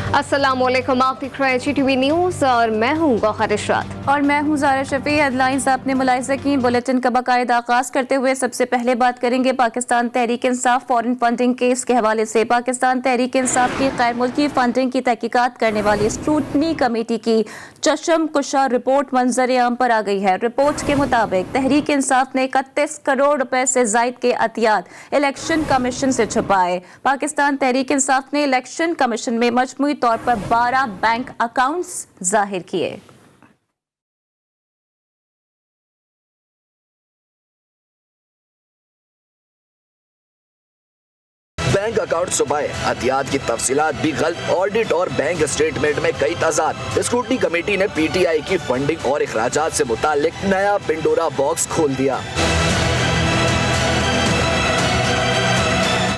अस्सलामुअलैकुम, आप देख रहे हैं GTV न्यूज़ और मैं हूँ गौहर इशरात और मैं हूँ ज़ारा शफी। हेडलाइंस आपने मुलाहिज़ा की। बुलेटिन का बाकायदा आगाज़ करते हुए सबसे पहले बात करेंगे Pakistan Tehreek Insaf foreign funding case के हवाले से। पाकिस्तान तहरीक इंसाफ की गैर मुल्की फंडिंग की तहकीकात करने वाली स्क्रूटनी कमेटी की चशम कुशा रिपोर्ट मंजर आम पर आ गई है। रिपोर्ट के मुताबिक तहरीक इंसाफ ने 31 करोड़ रुपए से जायद के अतियात इलेक्शन कमीशन से छुपाए। पाकिस्तान तहरीक इंसाफ ने इलेक्शन कमीशन में मजमूई तौर पर 12 बैंक अकाउंट्स जाहिर किए। बैंक अकाउंट छुपाए, अतियात की तफसीलात भी गलत, ऑडिट और बैंक स्टेटमेंट में कई तजाद। स्क्रूटनी कमेटी ने PTI की फंडिंग और अखराजात से मुताल्लिक नया पिंडोरा बॉक्स खोल दिया।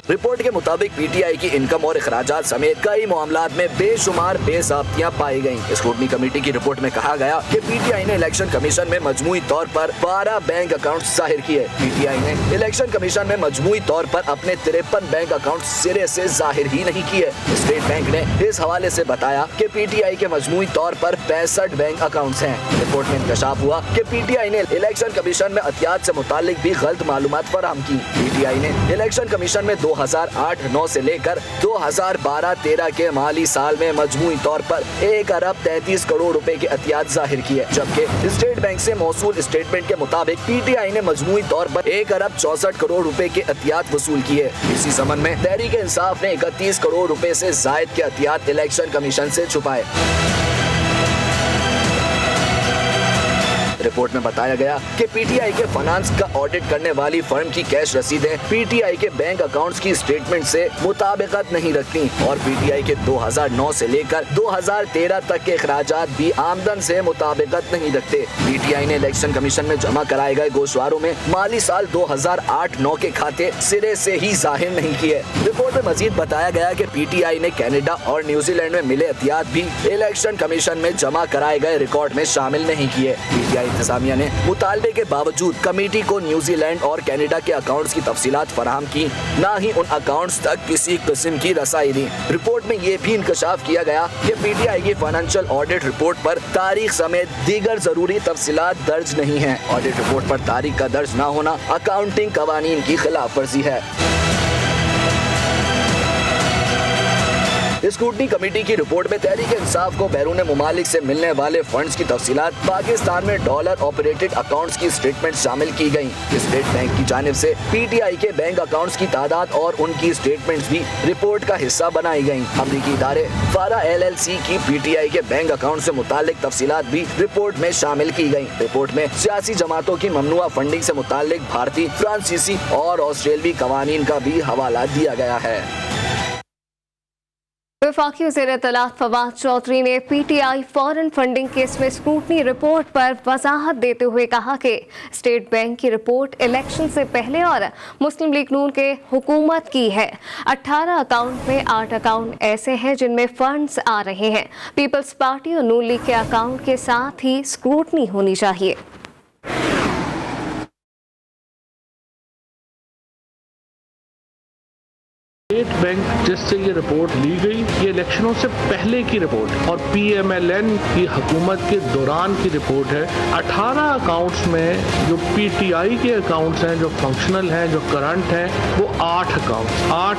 रिपोर्ट के मुताबिक PTI की इनकम और अखराजात समेत कई मामलात में बेशुमार बेज़ाब्तियां पाई गईं। स्क्रूटनी कमेटी की रिपोर्ट में कहा गया कि PTI ने इलेक्शन कमीशन में मजमूई तौर पर 12 बैंक अकाउंट जाहिर किए। PTI ने इलेक्शन कमीशन में मजमूई तौर पर अपने 53 बैंक अकाउंट सिरे से जाहिर ही नहीं किए। स्टेट बैंक ने इस हवाले से बताया कि PTI के मजमूई तौर पर 65 बैंक अकाउंट हैं। रिपोर्ट में इंकशाफ हुआ कि PTI ने इलेक्शन कमीशन में अतियात से मुतालिक भी गलत मालूमात फराहम की। PTI ने इलेक्शन कमीशन में 2008-9 से लेकर 2012-13 के माली साल में मजमूई तौर पर 1 अरब 33 करोड़ रुपए के अतियात जाहिर किए, जबकि स्टेट बैंक से मौसूल स्टेटमेंट के मुताबिक PTI ने मजमूई तौर पर 1 अरब 64 करोड़ रुपए के अतियात वसूल किए। इसी संबंध में तहरीक इंसाफ ने 31 करोड़ रुपए से जायद के अतियात इलेक्शन कमीशन से छुपाए। रिपोर्ट में बताया गया कि PTI के फाइनेंस का ऑडिट करने वाली फर्म की कैश रसीदें PTI के बैंक अकाउंट्स की स्टेटमेंट से मुताबिकत नहीं रखती और PTI के 2009 से लेकर 2013 तक के अखराजात भी आमदन से मुताबिकत नहीं रखते। PTI ने इलेक्शन कमीशन में जमा कराए गए गोशवारों में माली साल 2008-9 के खाते सिरे से ही जाहिर नहीं किए। रिपोर्ट में मजीद बताया गया कि PTI ने कनाडा और न्यूजीलैंड में मिले अतियात भी इलेक्शन कमीशन में जमा कराए गए रिकॉर्ड में शामिल नहीं किए। PTI इंतजामिया ने मुतालबे के बावजूद कमेटी को न्यूजीलैंड और कनाडा के अकाउंट्स की तफसीलात फराहम की, ना ही उन अकाउंट्स तक किसी किस्म की रसाई दी। रिपोर्ट में ये भी इंकशाफ किया गया कि PTI की फाइनेंशियल ऑडिट रिपोर्ट पर तारीख समेत दीगर जरूरी तफसीलात दर्ज नहीं है। ऑडिट रिपोर्ट पर तारीख का दर्ज न होना अकाउंटिंग कवानीन की खिलाफ वर्जी है। स्क्रूटनी कमेटी की रिपोर्ट में तहरीक इंसाफ को बैरून मुमालिक से मिलने वाले फंड्स की तफसीलात, पाकिस्तान में डॉलर ऑपरेटेड अकाउंट्स की स्टेटमेंट शामिल की गयी। स्टेट बैंक की जानिब से PTI के बैंक अकाउंट्स की तादाद और उनकी स्टेटमेंट्स भी रिपोर्ट का हिस्सा बनाई गयी। अमरीकी इदारे फारा LLC की PTI के बैंक अकाउंट से मुतालिक तफसीलात भी रिपोर्ट में शामिल की गयी। रिपोर्ट में सियासी जमातों की ममनुआ फंडिंग से मुतालिक भारतीय, फ्रांसीसी और ऑस्ट्रेलियाई कवानीन का भी हवाला दिया गया है। वफाकी वज़ीर इत्तलात फवाद चौधरी ने PTI फॉरेन फंडिंग केस में स्क्रूटनी रिपोर्ट पर वजाहत देते हुए कहा कि स्टेट बैंक की रिपोर्ट इलेक्शन से पहले और मुस्लिम लीग नून के हुकूमत की है। 18 अकाउंट में 8 अकाउंट ऐसे हैं जिनमें फंड्स आ रहे हैं। पीपल्स पार्टी और नून लीग के अकाउंट के साथ ही स्क्रूटनी होनी चाहिए। स्टेट बैंक जिससे ये रिपोर्ट ली गई, ये इलेक्शनों से पहले की रिपोर्ट और PMLN की हुकूमत के दौरान की रिपोर्ट है। 18 अकाउंट्स में जो PTI के अकाउंट्स हैं, जो फंक्शनल हैं, जो करंट हैं, वो 8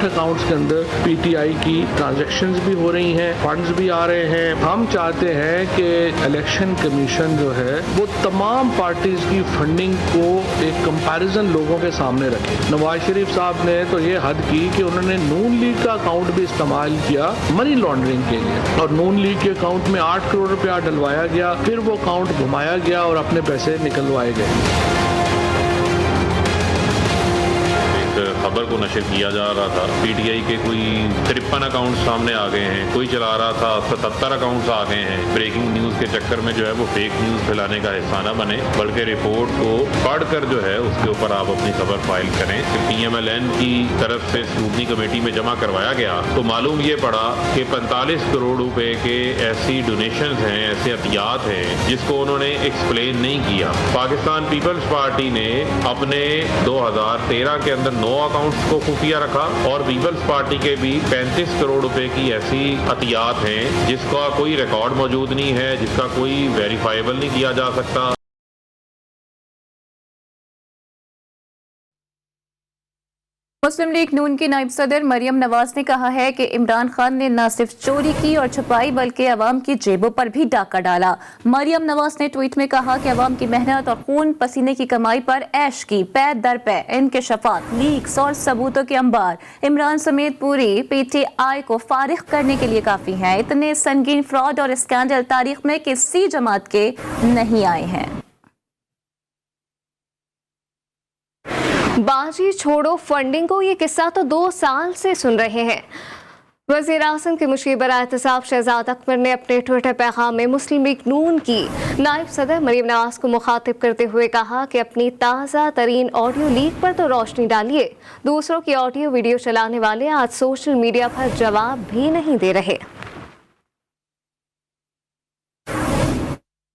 अकाउंट्स के अंदर PTI की ट्रांजैक्शंस भी हो रही हैं, फंड्स भी आ रहे हैं। हम चाहते हैं कि इलेक्शन कमीशन जो है वो तमाम पार्टीज की फंडिंग को एक कंपैरिजन लोगों के सामने रखे। नवाज शरीफ साहब ने तो ये हद की कि उन्होंने नून लीग का अकाउंट भी इस्तेमाल किया मनी लॉन्ड्रिंग के लिए और नून लीग के अकाउंट में 8 करोड़ रुपया डलवाया गया, फिर वो अकाउंट घुमाया गया और अपने पैसे निकलवाए गए। खबर को नशर किया जा रहा था, PTI के कोई 53 अकाउंट सामने आ गए हैं, कोई चला रहा था 77 अकाउंट्स आ गए हैं। ब्रेकिंग न्यूज के चक्कर में जो है वो फेक न्यूज फैलाने का हिस्सा न बने, बल्कि रिपोर्ट को पढ़कर जो है उसके ऊपर आप अपनी खबर फाइल करें। PMLN की तरफ से स्क्रूटनी कमेटी में जमा करवाया गया तो मालूम ये पड़ा कि 45 करोड़ रुपए के ऐसी डोनेशन हैं, ऐसे अतियात हैं जिसको उन्होंने एक्सप्लेन नहीं किया। पाकिस्तान पीपल्स पार्टी ने अपने 2013 के अंदर 9 अकाउंट अकाउंट्स को खुफिया रखा और पीपल्स पार्टी के भी 35 करोड़ रुपए की ऐसी अतियात हैं जिसका कोई रिकॉर्ड मौजूद नहीं है, जिसका कोई वेरीफाइबल नहीं किया जा सकता। मुस्लिम लीग नून की नायब सदर मरियम नवाज ने कहा है कि इमरान खान ने न सिर्फ चोरी की और छुपाई बल्कि अवाम की जेबों पर भी डाका डाला। मरियम नवाज ने ट्वीट में कहा कि अवाम की मेहनत और खून पसीने की कमाई पर ऐश की पै दर पै इंकशाफात, लीक्स और सबूतों के अंबार इमरान समेत पूरी PTI को फारिग करने के लिए काफी हैं। इतने संगीन फ्रॉड और स्कैंडल तारीख में किसी जमात के नहीं आए हैं। बाजी छोड़ो फंडिंग को, ये किस्सा तो 2 साल से सुन रहे हैं। वज़ीर आज़म के मुशीर बराए एहतसाब शहजाद अकबर ने अपने ट्विटर पैगाम में मुस्लिम लीग नून की नायब सदर मरियम नवाज को मुखातिब करते हुए कहा कि अपनी ताज़ा तरीन ऑडियो लीक पर तो रोशनी डालिए। दूसरों की ऑडियो वीडियो चलाने वाले आज सोशल मीडिया पर जवाब भी नहीं दे रहे।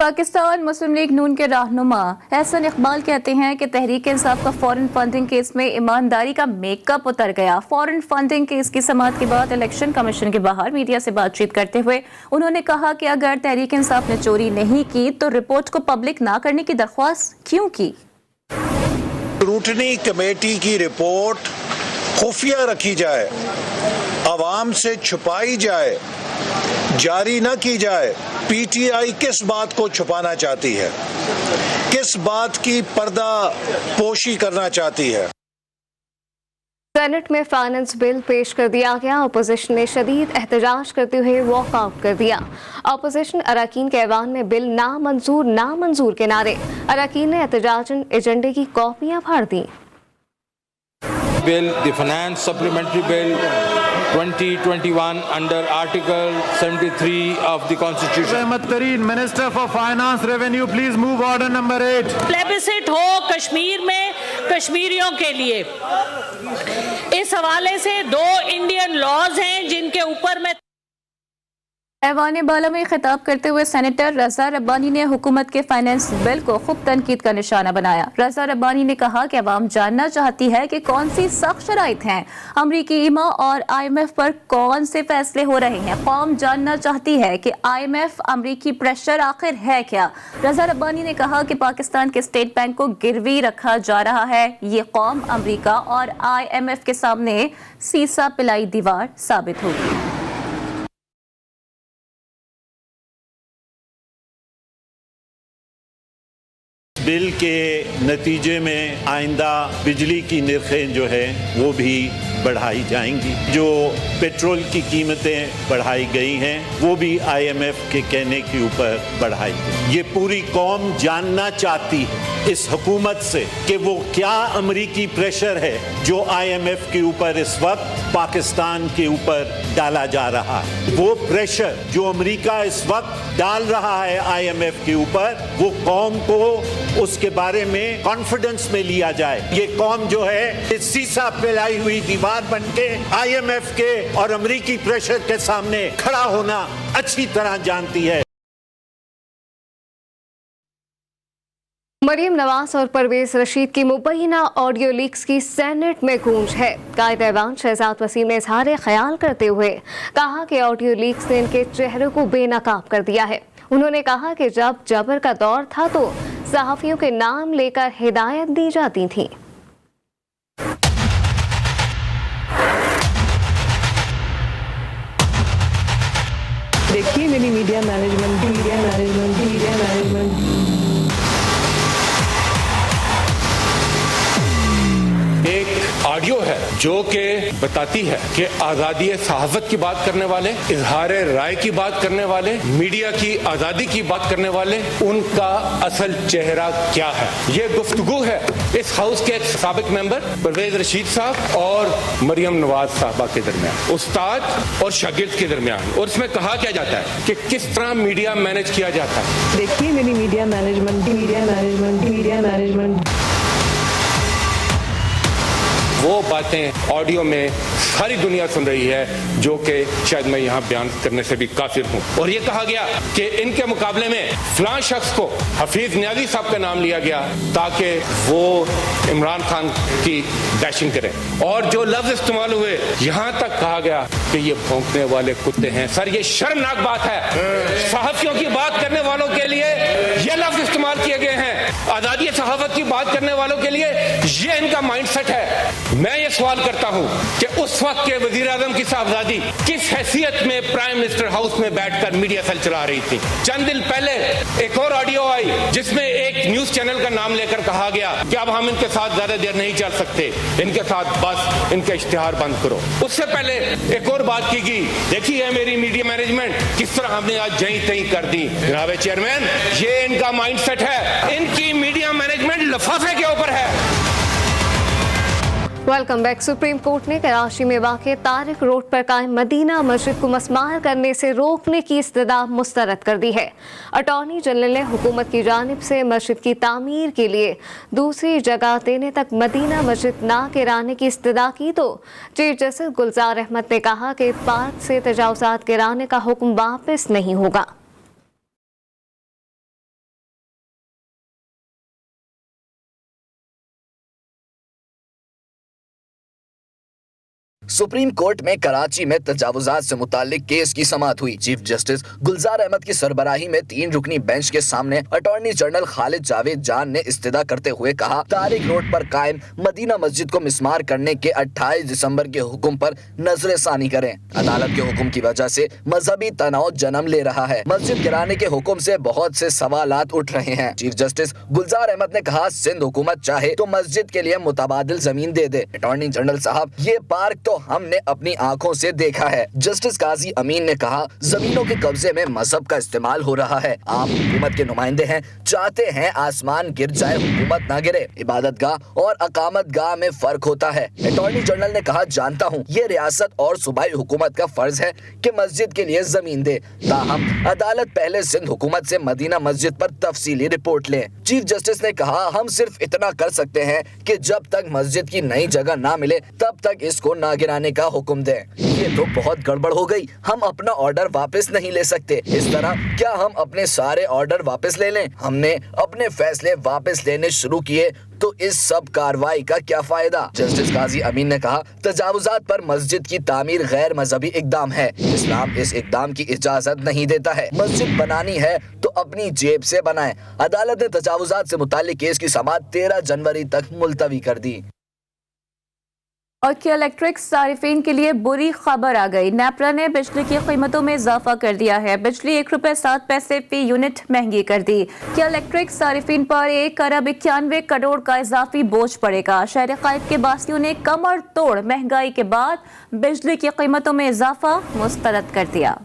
पाकिस्तान मुस्लिम लीग नून के रहनुमा एहसन इकबाल कहते हैं कि तहरीक इंसाफ का फॉरेन फंडिंग केस में ईमानदारी का मेकअप उतर गया। फॉरेन फंडिंग केस की समाअत के बाद इलेक्शन कमीशन के बाहर मीडिया से बातचीत करते हुए उन्होंने कहा कि अगर तहरीक इंसाफ ने चोरी नहीं की तो रिपोर्ट को पब्लिक ना करने की दरख्वास्त क्यों की। स्क्रूटनी कमेटी की रिपोर्ट खुफिया रखी जाए, आवाम से छुपाई जाए, जारी न की जाए। PTI किस बात को छुपाना चाहती है, किस बात की पर्दा पोशी करना चाहती है। सेनेट में फाइनेंस बिल पेश कर दिया गया। अपोजिशन ने शदीद एहतजाज करते हुए वॉकआउट कर दिया। अपोजिशन अरकान के ऐवान में बिल नामंजूर के नारे। अरकान ने एहतजाजन एजेंडे की कॉपियां फाड़ दी। Bill, the Finance Supplementary Bill 2021 under Article 73 of the Constitution. Ahmed Tareen, Minister for Finance Revenue, please move order number 8. Plebiscite हो कश्मीर में कश्मीरियों के लिए, इस हवाले से 2 इंडियन लॉज हैं जिनके ऊपर मैं ऐवान बाला में खिताब करते हुए सेनेटर रजा रब्बानी ने हुकूमत के फाइनेंस बिल को खूब तनकीद का निशाना बनाया। रजा रब्बानी ने कहा कि अवाम जानना चाहती है कि कौन सी सख्त शराइत हैं, अमरीकी ईमा और IMF पर कौन से फैसले हो रहे हैं। कौम जानना चाहती है कि IMF अमरीकी प्रेशर आखिर है क्या। रजा रब्बानी ने कहा कि पाकिस्तान के स्टेट बैंक को गिरवी रखा जा रहा है। ये कौम अमरीका और IMF के सामने सीसा पिलाई दीवार साबित होगी। बिल के नतीजे में आइंदा बिजली की निर्खें जो है वो भी बढ़ाई जाएंगी। जो पेट्रोल की कीमतें बढ़ाई गई हैं वो भी IMF के कहने के ऊपर बढ़ाई गई। ये पूरी कौम जानना चाहती है इस हुकूमत से कि वो क्या अमरीकी प्रेशर है जो IMF के ऊपर इस वक्त पाकिस्तान के ऊपर डाला जा रहा है। वो प्रेशर जो अमरीका इस वक्त डाल रहा है IMF के ऊपर, वो कौम को उसके बारे में कॉन्फिडेंस में लिया जाए। ये कौम जो है इस सीसा फैलाई हुई दीवार बनके IMF के और अमरीकी प्रेशर के सामने खड़ा होना अच्छी तरह जानती है। मरियम नवाज और परवेज रशीद की मुबैना ऑडियो लीक्स की सेनेट में गूंज है। कायद ऐवान शहजाद वसीम ने इजहार ख्याल करते हुए कहा कि ऑडियो लीक्स ने इनके चेहरे को बेनकाब कर दिया है। उन्होंने कहा कि जब जबर का दौर था तो सहाफियों के नाम लेकर हिदायत दी जाती थी। देखिए मेरी मीडिया मैनेजमेंट एक ऑडियो है जो कि बताती है कि आजादी सहाफत की बात करने वाले, इजहार राय की बात करने वाले, मीडिया की आजादी की बात करने वाले, उनका असल चेहरा क्या है। ये गुफ्तगू है इस हाउस के एक साबिक मेंबर परवेज रशीद साहब और मरियम नवाज साहबा के दरमियान, उस्ताद और शागिर्द के दरमियान। और इसमें कहा क्या जाता है कि किस तरह मीडिया मैनेज किया जाता है। देखिए मेरी मीडिया मैनेजमेंट वो बातें ऑडियो में सारी दुनिया सुन रही है जो कि शायद मैं यहाँ बयान करने से भी काफिर हूँ। और ये कहा गया कि इनके मुकाबले में फलां शख्स को हफीज नियाजी साहब का नाम लिया गया ताकि वो इमरान खान की बैशिंग करें, और जो लफ्ज इस्तेमाल हुए यहाँ तक कहा गया कि ये भौंकने वाले कुत्ते हैं। सर ये शर्मनाक बात है। सहाफियों की बात करने वालों के लिए ये लफ्ज इस्तेमाल किए गए हैं, आजादी सहाफत की बात करने वालों के लिए ये इनका माइंडसेट है। मैं ये सवाल करता हूँ कि उस वक्त के वजीर आजम की साहबजादी किस हैसियत में प्राइम मिनिस्टर हाउस में बैठकर मीडिया सेल चला रही थी। चंद दिन पहले एक और ऑडियो आई जिसमें एक न्यूज चैनल का नाम लेकर कहा गया कि अब हम इनके साथ ज्यादा देर नहीं चल सकते, इनके साथ बस इनके इश्तिहार बंद करो। उससे पहले एक और बात की गई, देखी है मेरी मीडिया मैनेजमेंट किस तरह हमने आज जहीं तहीं कर दी। जनाब चेयरमैन, ये इनका माइंडसेट है, इनकी मीडिया मैनेजमेंट लिफाफे के ऊपर है। Welcome back. सुप्रीम कोर्ट ने कराची में वाक़ तारिक रोड पर कायम मदीना मस्जिद को मस्मार करने से रोकने की इस्तदा मुस्तरद कर दी है। अटॉर्नी जनरल ने हुकूमत की जानिब से मस्जिद की तामीर के लिए दूसरी जगह देने तक मदीना मस्जिद ना गिराने की इस्तदा की तो चीफ जस्टिस गुलजार अहमद ने कहा कि पार्क से तजावुज़ात गिराने का हुक्म वापस नहीं होगा। सुप्रीम कोर्ट में कराची में तजावुजात से मुतालिक केस की समाअत हुई। चीफ जस्टिस गुलजार अहमद की सरबराही में 3 रुकनी बेंच के सामने अटॉर्नी जनरल खालिद जावेद जान ने इस्तदा करते हुए कहा, तारिक रोड पर कायम मदीना मस्जिद को मिस्मार करने के 28 दिसंबर के हुक्म पर नजरसानी करें। अदालत के हुक्म की वजह से मजहबी तनाव जन्म ले रहा है। मस्जिद गिराने के हुक्म से बहुत से सवालात उठ रहे हैं। चीफ जस्टिस गुलजार अहमद ने कहा, सिंध हुकूमत चाहे तो मस्जिद के लिए मुतबादिल जमीन दे दे। अटॉर्नी जनरल साहब, ये पार्क तो हमने अपनी आंखों से देखा है। जस्टिस काजी अमीन ने कहा, जमीनों के कब्जे में मजहब का इस्तेमाल हो रहा है। आप हुकूमत के नुमाइंदे हैं, चाहते हैं आसमान गिर जाए, हुकूमत ना गिरे। इबादत गाह और अकामत गाह में फर्क होता है। अटॉर्नी जनरल ने कहा, जानता हूँ ये रियासत और सूबाई हुकूमत का फर्ज है कि मस्जिद के लिए जमीन दे, ताहम अदालत पहले सिंध हुकूमत से मदीना मस्जिद पर तफसीली रिपोर्ट ले। चीफ जस्टिस ने कहा, हम सिर्फ इतना कर सकते हैं कि जब तक मस्जिद की नई जगह ना मिले तब तक इसको ना गिराने का हुक्म दें। ये तो बहुत गड़बड़ हो गई। हम अपना ऑर्डर वापस नहीं ले सकते। इस तरह क्या हम अपने सारे ऑर्डर वापस ले लें? हमने अपने फैसले वापस लेने शुरू किए तो इस सब कार्रवाई का क्या फायदा? जस्टिस काजी अमीन ने कहा, तजावुजात पर मस्जिद की तामीर गैर मजहबी इकदाम है। इस्लाम इस इकदाम की इजाजत नहीं देता है। मस्जिद बनानी है तो अपनी जेब से बनाए। अदालत ने तजावुजात से मुताल्लिक केस की समाअत 13 जनवरी तक मुलतवी कर दी। और क्या इलेक्ट्रिक सारिफीन के लिए बुरी खबर आ गई। नेपरा ने बिजली की कीमतों में इजाफा कर दिया है। बिजली ₹1.07 फी यूनिट महंगी कर दी। क्या इलेक्ट्रिक सारिफीन पर 1.91 अरब करोड़ का इजाफी बोझ पड़ेगा। शहर कायद के बासियों ने कमर तोड़ महंगाई के बाद बिजली की कीमतों में इजाफा मुस्तरद कर दिया।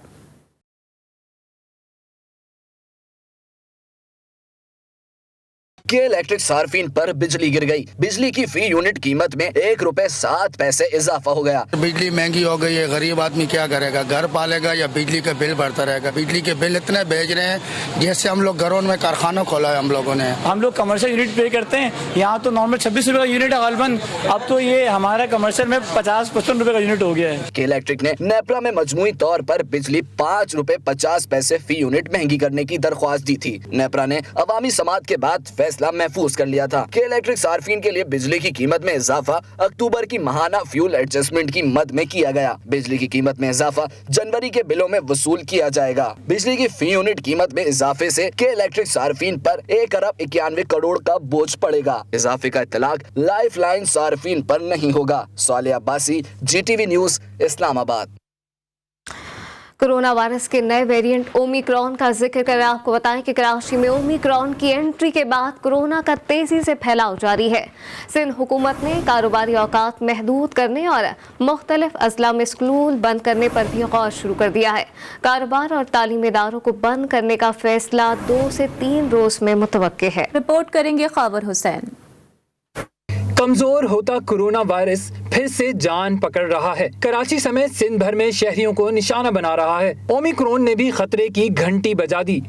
के इलेक्ट्रिक सार्फिन पर बिजली गिर गई। बिजली की फी यूनिट कीमत में ₹1.07 इजाफा हो गया। बिजली महंगी हो गई है, गरीब आदमी क्या करेगा? घर पालेगा या बिजली का बिल भरता रहेगा? बिजली के बिल इतने भेज रहे हैं जैसे हम लोग घरों में कारखाना खोला है हम लोगों ने। हम लोग कमर्शियल यूनिट पे करते हैं, यहाँ तो नॉर्मल 26 रुपए का यूनिट है गालबन। अब तो ये हमारा कमर्शियल में 50-55 रुपए का यूनिट हो गया है। के इलेक्ट्रिक ने नेपरा में मजमूई तौर पर बिजली ₹5.50 फी यूनिट महंगी करने की दरख्वास्त दी थी। नेपरा ने अवामी समाअत के बाद फैसला महफूज कर लिया था। के इलेक्ट्रिक सार्फिन के लिए बिजली की कीमत में इजाफा अक्टूबर की माहाना फ्यूल एडजस्टमेंट की मद में किया गया। बिजली की कीमत में इजाफा जनवरी के बिलों में वसूल किया जाएगा। बिजली की फी यूनिट कीमत में इजाफे से के इलेक्ट्रिक सार्फिन पर 1.91 अरब करोड़ का बोझ पड़ेगा। इजाफे का इतलाक लाइफ लाइन सार्फिन पर नहीं होगा। साले Abbasi, GTV news, Islamabad. Corona virus के नए वेरिएंट ओमिक्रॉन का जिक्र कर आपको बताएं कि कराची में ओमिक्रॉन की एंट्री के बाद कोरोना का तेजी से फैलाव जारी है। सिंध हुकूमत ने कारोबारी औकात महदूद करने और मुख्तलिफ अजला में स्कूल बंद करने पर भी गौर शुरू कर दिया है। कारोबार और तालीमी इदारों को बंद करने का फैसला 2 से 3 रोज में मुतवक्के है। रिपोर्ट करेंगे खाबर हुसैन। कमजोर होता कोरोना वायरस फिर से जान पकड़ रहा है। कराची समेत सिंध भर में शहरियों को निशाना बना रहा है। ओमिक्रॉन ने भी खतरे की घंटी बजा दी।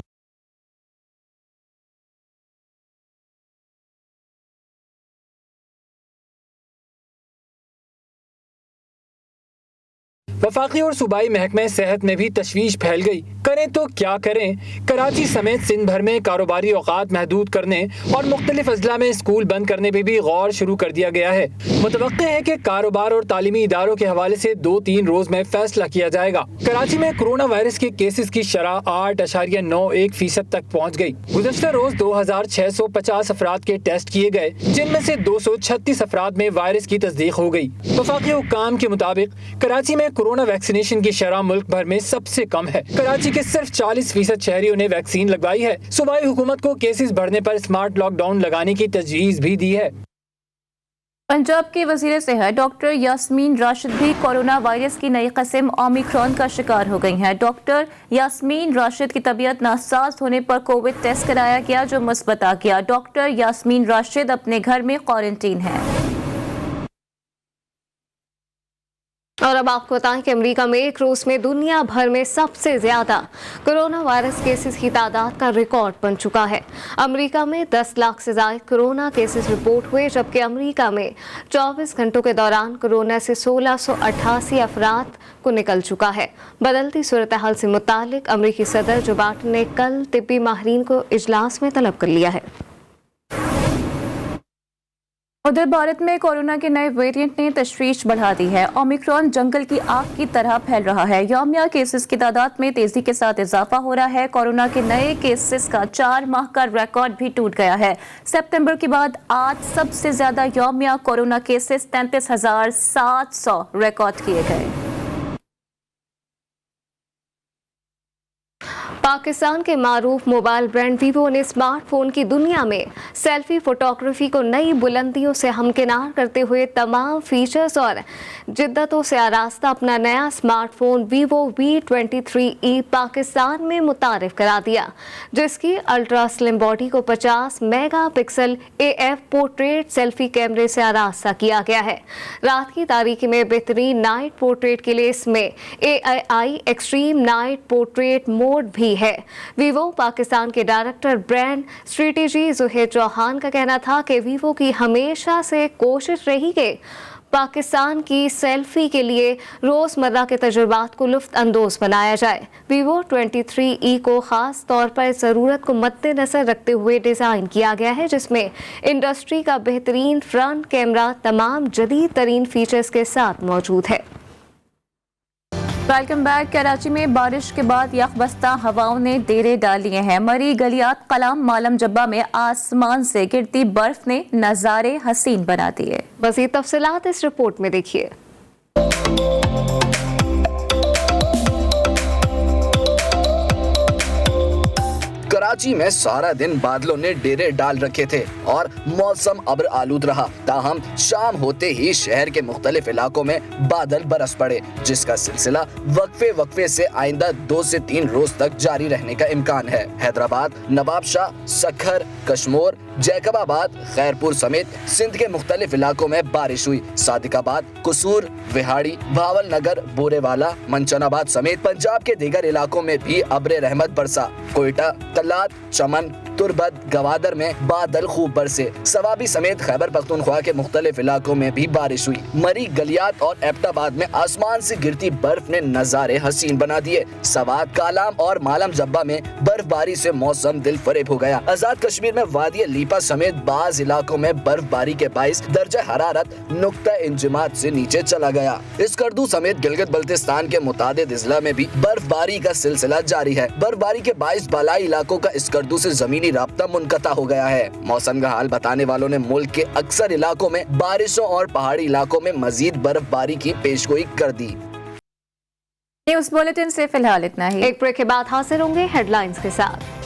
वफाकी और सूबाई महकमे सेहत में भी तशवीश फैल गई। करें तो क्या करें, कराची समेत सिंध भर में कारोबारी औकात महदूद करने और मुख्तलिफ अजला में स्कूल बंद करने पर भी गौर शुरू कर दिया गया है। मुतवक्के है कि कारोबार और तालीमी इदारों के हवाले से 2-3 रोज में फैसला किया जाएगा। कराची में कोरोना वायरस के केसेस की शरह 8.91% तक पहुँच गई। गुज़श्ता रोज 2650 अफराद के टेस्ट किए गए, जिनमें से 236 अफराद में वायरस की तस्दीक हो गई। वफाकी हुक्काम के मुताबिक कराची में कोरोना वैक्सीनेशन की शरह मुल्क भर में सबसे कम है। कराची के सिर्फ 40% शहरियों ने वैक्सीन लगवाई है। सूबाई हुकूमत को केसेस बढ़ने पर स्मार्ट लॉकडाउन लगाने की तजवीज़ भी दी है। पंजाब के वज़ीर सेहत डॉक्टर यास्मीन राशिद भी कोरोना वायरस की नई किस्म ओमिक्रॉन का शिकार हो गई हैं। डॉक्टर यास्मीन राशिद की तबीयत नासाज होने पर कोविड टेस्ट कराया गया, जो मुस्बत आ गया। डॉक्टर यास्मीन राशिद अपने घर में क्वारंटीन हैं। और अब आपको बताएं कि अमेरिका में एक रोज में दुनिया भर में सबसे ज्यादा कोरोना वायरस केसेस की तादाद का रिकॉर्ड बन चुका है। अमेरिका में 10 लाख से ज्यादा कोरोना केसेस रिपोर्ट हुए, जबकि अमेरिका में 24 घंटों के दौरान कोरोना से 1688 अफराद को निकल चुका है। बदलती सूरत हाल से मुतालिक अमेरिकी सदर जो बाइडेन ने कल तिब्बी माहिरीन को इजलास में तलब कर लिया है। उधर भारत में कोरोना के नए वेरिएंट ने तशवीश बढ़ा दी है। ओमिक्रॉन जंगल की आग की तरह फैल रहा है। यौमिया केसेस की तादाद में तेजी के साथ इजाफा हो रहा है। कोरोना के नए केसेस का 4 माह का रिकॉर्ड भी टूट गया है। सितंबर के बाद आज सबसे ज्यादा यौमिया कोरोना केसेस 33,700 रिकॉर्ड किए गए। पाकिस्तान के मारूफ मोबाइल ब्रांड वीवो ने स्मार्टफोन की दुनिया में सेल्फी फोटोग्राफी को नई बुलंदियों से हमकिनार करते हुए तमाम फीचर्स और जिद्दतों से आरास्ता अपना नया स्मार्टफोन वीवो V23e पाकिस्तान में मुतारिफ करा दिया, जिसकी अल्ट्रा स्लिम बॉडी को 50 मेगापिक्सल AF पोर्ट्रेट सेल्फी कैमरे से आरास्ता किया गया है। रात की तारीकी में बेहतरीन नाइट पोर्ट्रेट के लिए इसमें AI extreme night portrait mode भी है। वीवो पाकिस्तान के director brand strategy Zuhair Chauhan का कहना था कि वीवो की हमेशा से कोशिश रही कि पाकिस्तान की सेल्फी के लिए रोज़मर्रा के तजुर्बात को लुफ्त अंदोज बनाया जाए। वीवो 23e को ख़ास तौर पर ज़रूरत को मद्देनज़र रखते हुए डिज़ाइन किया गया है, जिसमें इंडस्ट्री का बेहतरीन फ्रंट कैमरा तमाम जदीद तरीन फीचर्स के साथ मौजूद है। Welcome back. कराची में बारिश के बाद यकबस्ता हवाओं ने डेरे डाल लिए हैं। मरी गलियात कलाम मालम जब्बा में आसमान से गिरती बर्फ ने नज़ारे हसीन बना दिए। मज़ीद तफसीलात इस रिपोर्ट में देखिए। कराची में सारा दिन बादलों ने डेरे डाल रखे थे और मौसम अब्र आलूद रहा। ताहम शाम होते ही शहर के मुख्तलिफ इलाकों में बादल बरस पड़े, जिसका सिलसिला वक्फे वक्फे से आइंदा 2 से 3 रोज तक जारी रहने का इम्कान है। हैदराबाद, नवाबशाह, सखर, कश्मोर, जैकबाबाद, खैरपुर समेत सिंध के मुख्तलिफ इलाकों में बारिश हुई। सादिकाबाद, कुसूर, विहाड़ी, भावल नगर, बोरेवाला, मंचनाबाद समेत पंजाब के दीगर इलाकों में भी अब्रे रहमत बरसा। कोयटा, तलात, चमन, तुरबत, गवादर में बादल खूब बरसे। सवाबी समेत खैबर पख्तूनख्वा के मुख्तलिफ इलाकों में भी बारिश हुई। मरी, गलियात और एबटाबाद में आसमान से गिरती बर्फ ने नजारे हसीन बना दिए। सवात, कालाम और मालम जब्बा में बर्फबारी से मौसम दिल फरेब हो गया। आजाद कश्मीर में वादी लीपा समेत बाज इलाकों में बर्फबारी के बाइस दर्जा हरारत नुक्ता इंजमात से नीचे चला गया। स्कर्दू समेत गिलगित बल्तिस्तान के मुतादिद इजला में भी बर्फबारी का सिलसिला जारी है। बर्फबारी के बाइस बालाई इलाकों का स्कर्दू से जमीनी राब्ता मुनक़ता हो गया है। मौसम का हाल बताने वालों ने मुल्क के अक्सर इलाकों में बारिशों और पहाड़ी इलाकों में मजीद बर्फबारी की पेशगोई कर दी। न्यूज़ बुलेटिन से फिलहाल इतना ही। एक ब्रेक के बाद हाजिर होंगे हेडलाइंस के साथ।